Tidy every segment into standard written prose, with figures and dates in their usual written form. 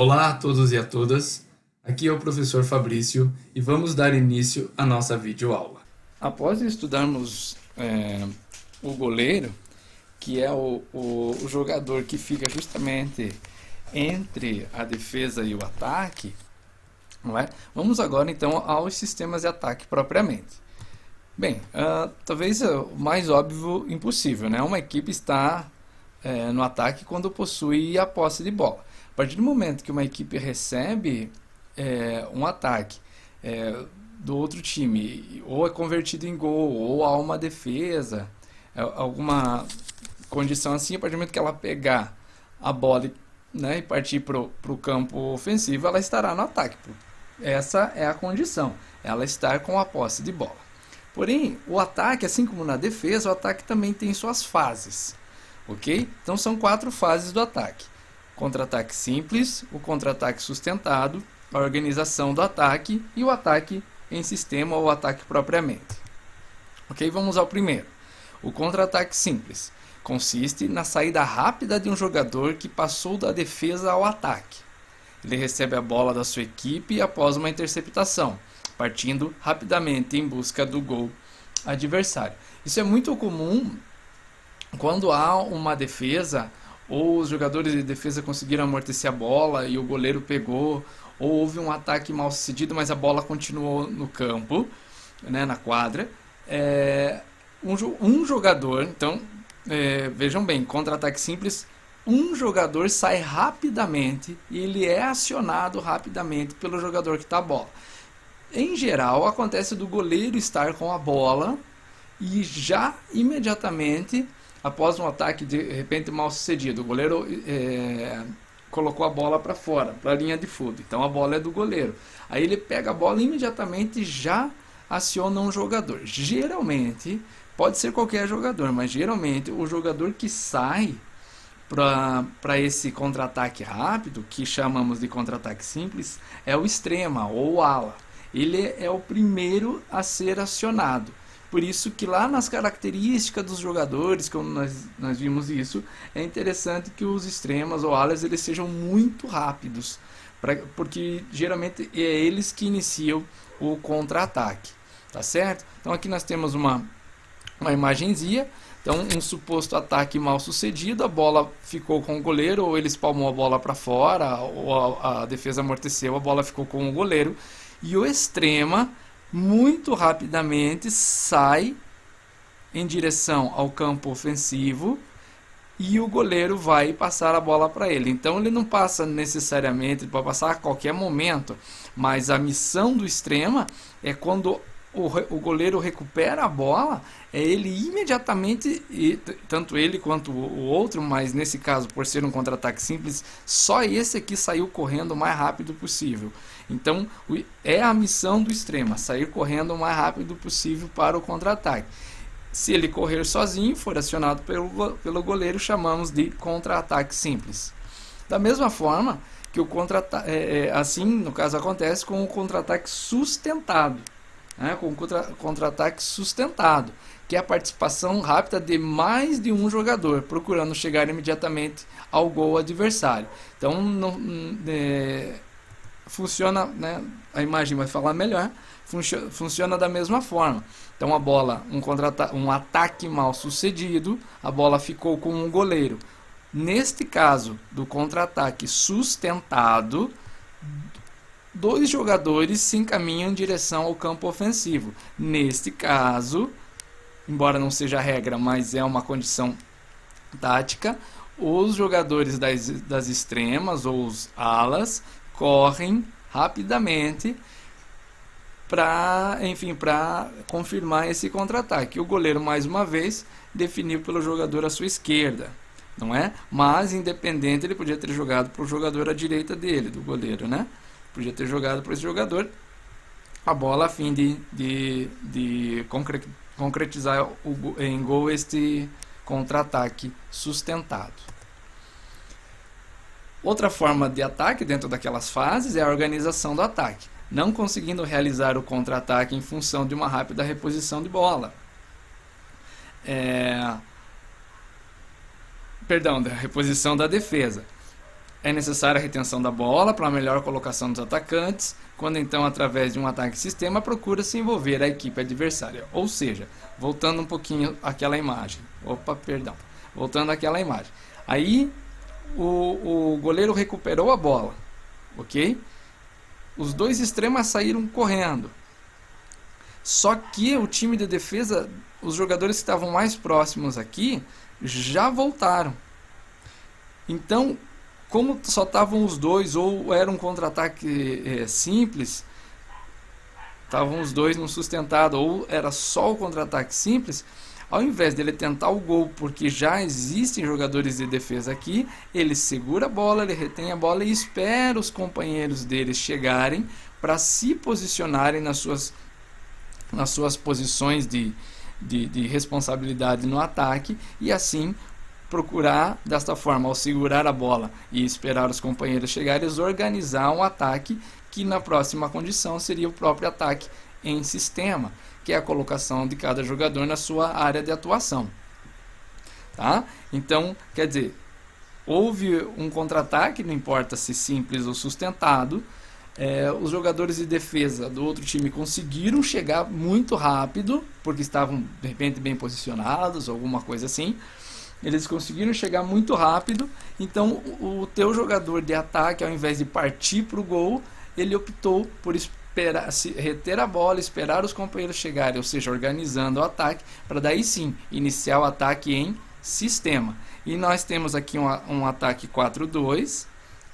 Olá a todos e a todas, aqui é o professor Fabrício e vamos dar início à nossa videoaula. Após estudarmos o goleiro, que é o jogador que fica justamente entre a defesa e o ataque, não é? Vamos agora então aos sistemas de ataque propriamente. Bem, talvez o mais óbvio impossível, né? Uma equipe está no ataque quando possui a posse de bola. A partir do momento que uma equipe recebe um ataque do outro time, ou é convertido em gol, ou há uma defesa, alguma condição assim, a partir do momento que ela pegar a bola e partir para o campo ofensivo, ela estará no ataque. Essa é a condição, ela estar com a posse de bola. Porém, o ataque, assim como na defesa, o ataque também tem suas fases, ok? Então são 4 fases do ataque: contra-ataque simples, o contra-ataque sustentado, a organização do ataque e o ataque em sistema ou ataque propriamente. Ok, vamos ao primeiro. O contra-ataque simples consiste na saída rápida de um jogador que passou da defesa ao ataque. Ele recebe a bola da sua equipe após uma interceptação, partindo rapidamente em busca do gol adversário. Isso é muito comum quando há uma defesa, ou os jogadores de defesa conseguiram amortecer a bola e o goleiro pegou, ou houve um ataque mal sucedido, mas a bola continuou no campo, né, na quadra. Um jogador, então, vejam bem, contra-ataque simples, um jogador sai rapidamente e ele é acionado rapidamente pelo jogador que está a bola. Em geral, acontece do goleiro estar com a bola e já imediatamente, após um ataque de repente mal sucedido, o goleiro colocou a bola para fora, para a linha de fundo. Então a bola é do goleiro. Aí ele pega a bola e imediatamente já aciona um jogador. Geralmente, pode ser qualquer jogador, mas geralmente o jogador que sai para esse contra-ataque rápido, que chamamos de contra-ataque simples, é o extrema ou o ala. Ele é o primeiro a ser acionado. Por isso que lá nas características dos jogadores, como nós vimos isso, é interessante que os extremas ou alas eles sejam muito rápidos, porque geralmente é eles que iniciam o contra-ataque, tá certo? Então aqui nós temos uma imagenzinha. Então, um suposto ataque mal sucedido, a bola ficou com o goleiro, ou ele espalmou a bola para fora, ou a defesa amorteceu, a bola ficou com o goleiro. E o extrema, muito rapidamente, sai em direção ao campo ofensivo e o goleiro vai passar a bola para ele. Então, ele não passa necessariamente, para passar a qualquer momento, mas a missão do extrema é quando o goleiro recupera a bola, é ele imediatamente, tanto ele quanto o outro, mas nesse caso, por ser um contra-ataque simples, só esse aqui saiu correndo o mais rápido possível. Então, é a missão do extrema, sair correndo o mais rápido possível para o contra-ataque. Se ele correr sozinho, for acionado pelo goleiro, chamamos de contra-ataque simples. Da mesma forma que o contra-ataque, assim, no caso, acontece com o contra-ataque sustentado. Com contra-ataque sustentado, que é a participação rápida de mais de um jogador, procurando chegar imediatamente ao gol adversário. Então, funciona, né, a imagem vai falar melhor, funciona da mesma forma. Então, a bola, um ataque mal sucedido, a bola ficou com um goleiro. Neste caso do contra-ataque sustentado, 2 jogadores se encaminham em direção ao campo ofensivo. Neste caso, embora não seja a regra, mas é uma condição tática, os jogadores das extremas ou os alas correm rapidamente para confirmar esse contra-ataque. O goleiro, mais uma vez, definiu pelo jogador à sua esquerda, não é? Mas, independente, ele podia ter jogado para o jogador à direita dele, do goleiro, né? Podia ter jogado para esse jogador a bola a fim de concretizar em gol este contra-ataque sustentado. Outra forma de ataque dentro daquelas fases é a organização do ataque, não conseguindo realizar o contra-ataque em função de uma rápida reposição de bola. Perdão, da reposição da defesa. É necessária a retenção da bola para a melhor colocação dos atacantes, quando então, através de um ataque sistema, procura-se envolver a equipe adversária. Ou seja, voltando um pouquinho àquela imagem. Voltando àquela imagem. Aí, o goleiro recuperou a bola, ok? Os dois extremas saíram correndo. Só que o time de defesa, os jogadores que estavam mais próximos aqui, já voltaram. Então, como só estavam os dois, ou era um contra-ataque simples, estavam os dois no sustentado, ou era só o contra-ataque simples, ao invés dele tentar o gol, porque já existem jogadores de defesa aqui, ele segura a bola, ele retém a bola e espera os companheiros deles chegarem para se posicionarem nas suas posições de responsabilidade no ataque, e assim procurar, desta forma, ao segurar a bola e esperar os companheiros chegarem, organizar um ataque que na próxima condição seria o próprio ataque em sistema, que é a colocação de cada jogador na sua área de atuação. Tá? Então, quer dizer, houve um contra-ataque, não importa se simples ou sustentado, os jogadores de defesa do outro time conseguiram chegar muito rápido, porque estavam de repente bem posicionados, alguma coisa assim. Eles conseguiram chegar muito rápido, então o teu jogador de ataque, ao invés de partir para o gol, ele optou por reter a bola, esperar os companheiros chegarem, ou seja, organizando o ataque, para daí sim iniciar o ataque em sistema. E nós temos aqui um ataque 4-2,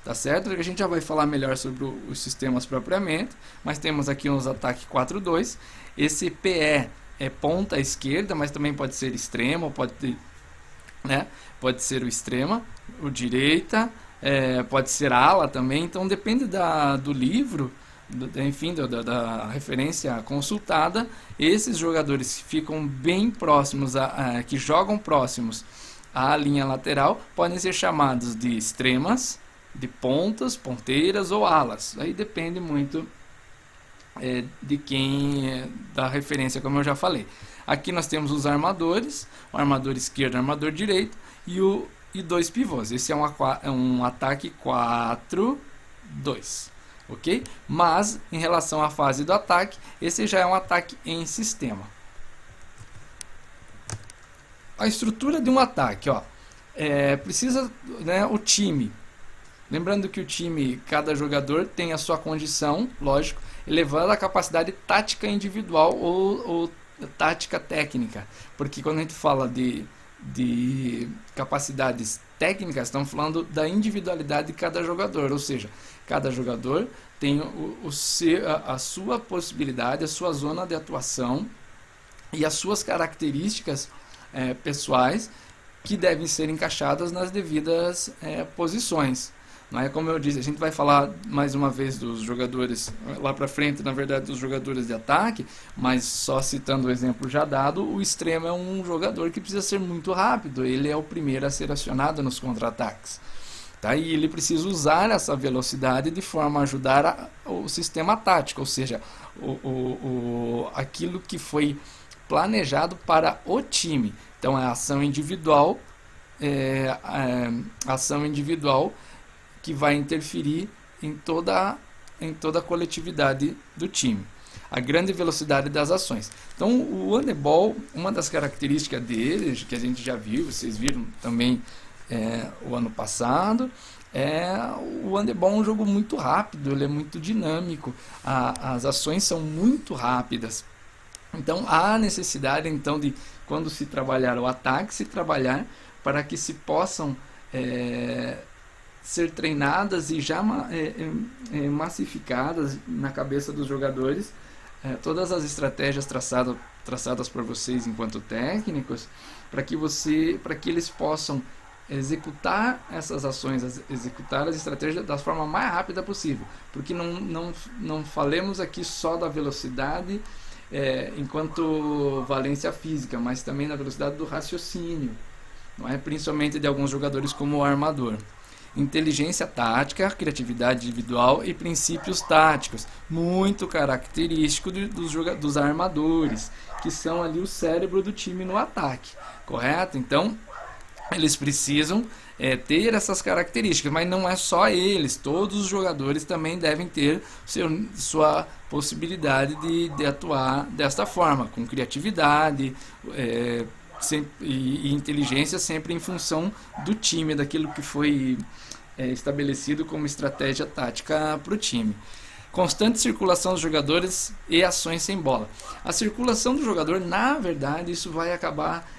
tá certo? A gente já vai falar melhor sobre os sistemas propriamente, mas temos aqui uns ataques 4-2. Esse PE é ponta esquerda, mas também pode ser extremo, pode ser o extrema, o direita, pode ser ala também. Então depende do livro, enfim, da referência consultada. Esses jogadores que ficam bem próximos, que jogam próximos à linha lateral, podem ser chamados de extremas, de pontas, ponteiras ou alas. Aí depende muito de quem, da referência, como eu já falei. Aqui nós temos os armadores, o armador esquerdo e o armador direito, e dois pivôs. Esse é um ataque 4-2, ok? Mas, em relação à fase do ataque, esse já é um ataque em sistema. A estrutura de um ataque, precisa, o time. Lembrando que o time, cada jogador tem a sua condição, lógico, elevando a capacidade tática individual ou tática técnica, porque quando a gente fala de capacidades técnicas, estamos falando da individualidade de cada jogador, ou seja, cada jogador tem a sua possibilidade, a sua zona de atuação e as suas características pessoais que devem ser encaixadas nas devidas posições. Não é como eu disse, a gente vai falar mais uma vez dos jogadores lá para frente, na verdade, dos jogadores de ataque, mas só citando o exemplo já dado, o extremo é um jogador que precisa ser muito rápido, ele é o primeiro a ser acionado nos contra-ataques. Tá? E ele precisa usar essa velocidade de forma a ajudar o sistema tático, ou seja, aquilo que foi planejado para o time. Então, é a ação individual, que vai interferir em toda a coletividade do time. A grande velocidade das ações. Então, o handebol, uma das características dele, que a gente já viu, vocês viram também o ano passado, o handebol é um jogo muito rápido, ele é muito dinâmico, as ações são muito rápidas. Então, há necessidade, então, de, quando se trabalhar o ataque, se trabalhar para que se possam ser treinadas e já massificadas na cabeça dos jogadores todas as estratégias traçadas por vocês enquanto técnicos, para que eles possam executar essas ações, executar as estratégias da forma mais rápida possível, porque não falemos aqui só da velocidade enquanto valência física, mas também da velocidade do raciocínio, não é? Principalmente de alguns jogadores como o armador. Inteligência tática, criatividade individual e princípios táticos, muito característico dos armadores, que são ali o cérebro do time no ataque, correto? Então, eles precisam ter essas características, mas não é só eles, todos os jogadores também devem ter sua possibilidade de atuar desta forma, com criatividade e inteligência, sempre em função do time, daquilo que foi estabelecido como estratégia tática para o time. Constante circulação dos jogadores e ações sem bola. A circulação do jogador, na verdade, isso vai acabar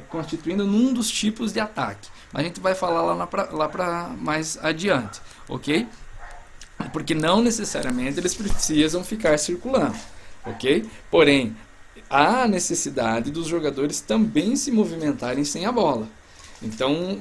constituindo num dos tipos de ataque. A gente vai falar lá para mais adiante, ok? Porque não necessariamente eles precisam ficar circulando, ok? Porém, há necessidade dos jogadores também se movimentarem sem a bola. Então,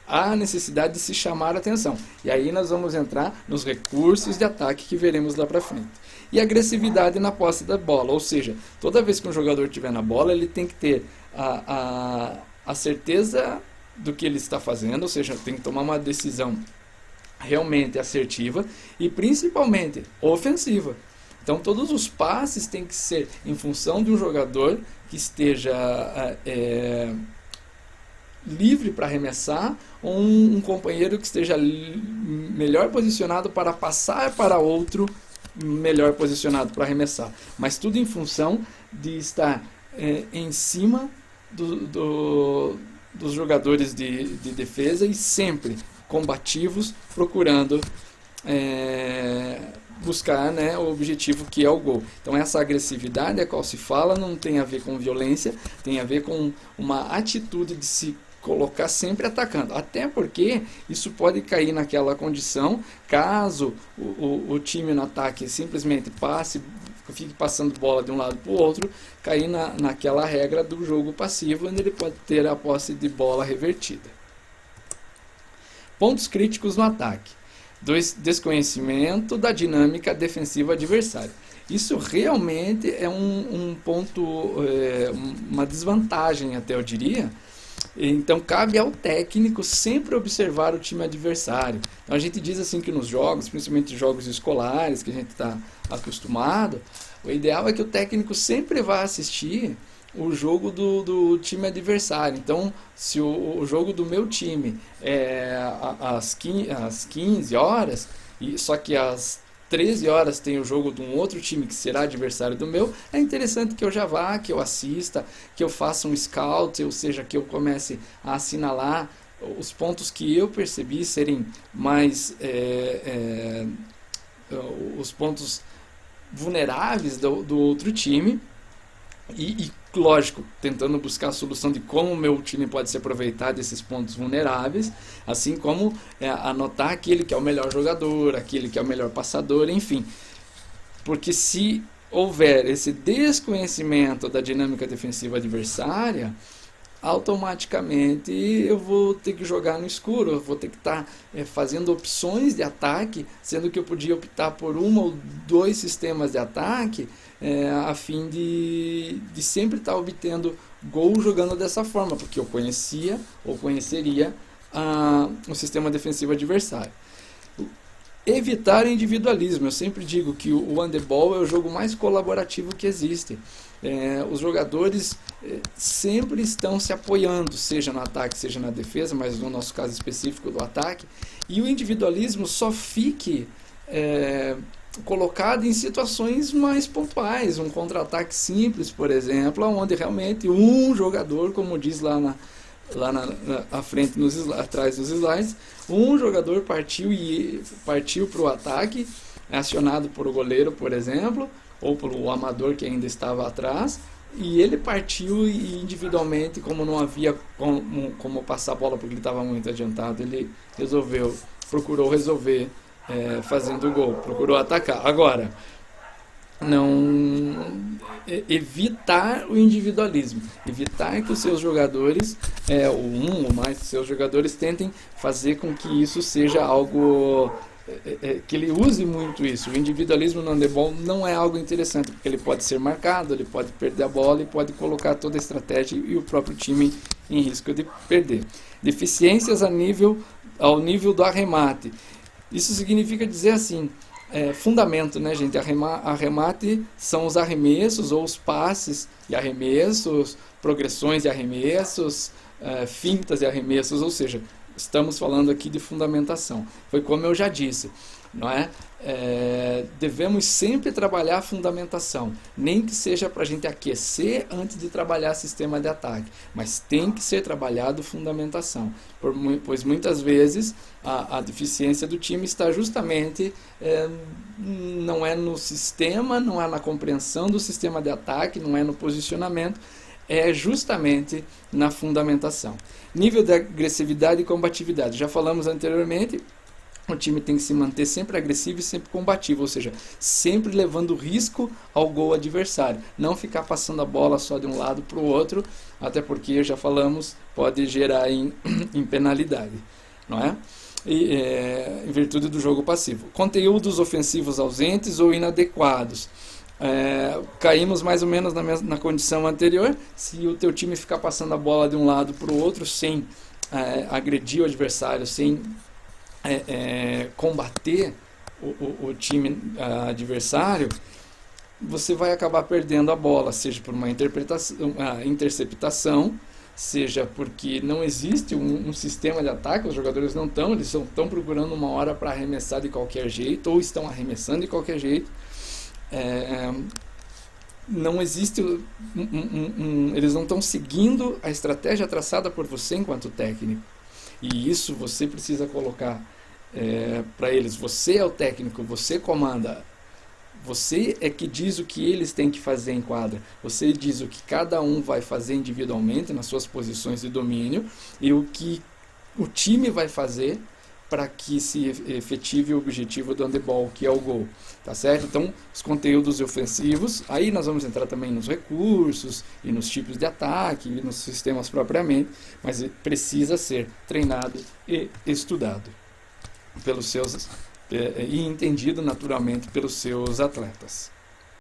há necessidade de se chamar a atenção. E aí nós vamos entrar nos recursos de ataque que veremos lá para frente. E agressividade na posse da bola, ou seja, toda vez que um jogador estiver na bola, ele tem que ter a certeza do que ele está fazendo, ou seja, tem que tomar uma decisão realmente assertiva e principalmente ofensiva. Então todos os passes têm que ser em função de um jogador que esteja livre para arremessar, ou um companheiro que esteja melhor posicionado para passar para outro melhor posicionado para arremessar. Mas tudo em função de estar em cima dos jogadores de defesa e sempre combativos, procurando buscar, né, o objetivo que é o gol. Então essa agressividade a qual se fala não tem a ver com violência, tem a ver com uma atitude de se colocar sempre atacando, até porque isso pode cair naquela condição caso o time no ataque simplesmente fique passando bola de um lado para o outro, cair naquela regra do jogo passivo, onde ele pode ter a posse de bola revertida. Pontos críticos no ataque: desconhecimento da dinâmica defensiva adversária. Isso realmente é um ponto, uma desvantagem até eu diria. Então cabe ao técnico sempre observar o time adversário. Então a gente diz assim que nos jogos, principalmente jogos escolares que a gente está acostumado, o ideal é que o técnico sempre vá assistir o jogo do time adversário. Então se o jogo do meu time é às 15 horas, só que às 13 horas tem o jogo de um outro time que será adversário do meu, é interessante que eu já vá, que eu assista, que eu faça um scout, ou seja, que eu comece a assinalar os pontos que eu percebi serem mais os pontos vulneráveis do outro time e lógico, tentando buscar a solução de como o meu time pode se aproveitar desses pontos vulneráveis, assim como anotar aquele que é o melhor jogador, aquele que é o melhor passador, enfim. Porque se houver esse desconhecimento da dinâmica defensiva adversária, automaticamente eu vou ter que jogar no escuro, eu vou ter que estar fazendo opções de ataque, sendo que eu podia optar por um ou dois sistemas de ataque, a fim de sempre estar obtendo gol jogando dessa forma, porque eu conhecia ou conheceria o sistema defensivo adversário. Evitar individualismo. Eu sempre digo que o handebol é o jogo mais colaborativo que existe. Os jogadores sempre estão se apoiando, seja no ataque, seja na defesa, mas no nosso caso específico do ataque, e o individualismo só fique colocado em situações mais pontuais, um contra-ataque simples, por exemplo, onde realmente um jogador, como diz lá à frente, atrás dos slides, um jogador partiu para o ataque, acionado por o goleiro, por exemplo, ou pelo amador que ainda estava atrás, e ele partiu e individualmente, como não havia como passar a bola porque ele estava muito adiantado, ele procurou resolver fazendo o gol, procurou atacar. Agora, não evitar o individualismo, evitar que os seus jogadores, um ou mais dos seus jogadores, tentem fazer com que isso seja algo que ele use muito isso. O individualismo no handebol não é algo interessante, porque ele pode ser marcado, ele pode perder a bola e pode colocar toda a estratégia e o próprio time em risco de perder. Deficiências ao nível do arremate. Isso significa dizer assim, fundamento, né, gente? Arremate são os arremessos ou os passes de arremessos, progressões de arremessos, fintas e arremessos, ou seja, estamos falando aqui de fundamentação. Foi como eu já disse, não é? Devemos sempre trabalhar a fundamentação, nem que seja para a gente aquecer antes de trabalhar sistema de ataque, mas tem que ser trabalhado fundamentação, pois muitas vezes a deficiência do time está justamente, não é no sistema, não é na compreensão do sistema de ataque, não é no posicionamento, é justamente na fundamentação. Nível de agressividade e combatividade, já falamos anteriormente. O time tem que se manter sempre agressivo e sempre combativo, ou seja, sempre levando risco ao gol adversário. Não ficar passando a bola só de um lado para o outro, até porque, já falamos, pode gerar em penalidade, não é? Em virtude do jogo passivo. Conteúdos ofensivos ausentes ou inadequados. Caímos mais ou menos na condição anterior. Se o teu time ficar passando a bola de um lado para o outro sem agredir o adversário, sem combater o time adversário, você vai acabar perdendo a bola, seja por uma interceptação, seja porque não existe um sistema de ataque, os jogadores não estão, eles estão procurando uma hora para arremessar de qualquer jeito, ou estão arremessando de qualquer jeito. Não existe eles não estão seguindo a estratégia traçada por você enquanto técnico, e isso você precisa colocar para eles. Você é o técnico, você comanda, você é que diz o que eles têm que fazer em quadra, você diz o que cada um vai fazer individualmente nas suas posições de domínio e o que o time vai fazer para que se efetive o objetivo do handebol, que é o gol, tá certo? Então, os conteúdos ofensivos, aí nós vamos entrar também nos recursos e nos tipos de ataque e nos sistemas propriamente, mas precisa ser treinado e estudado pelos seus e entendido naturalmente pelos seus atletas.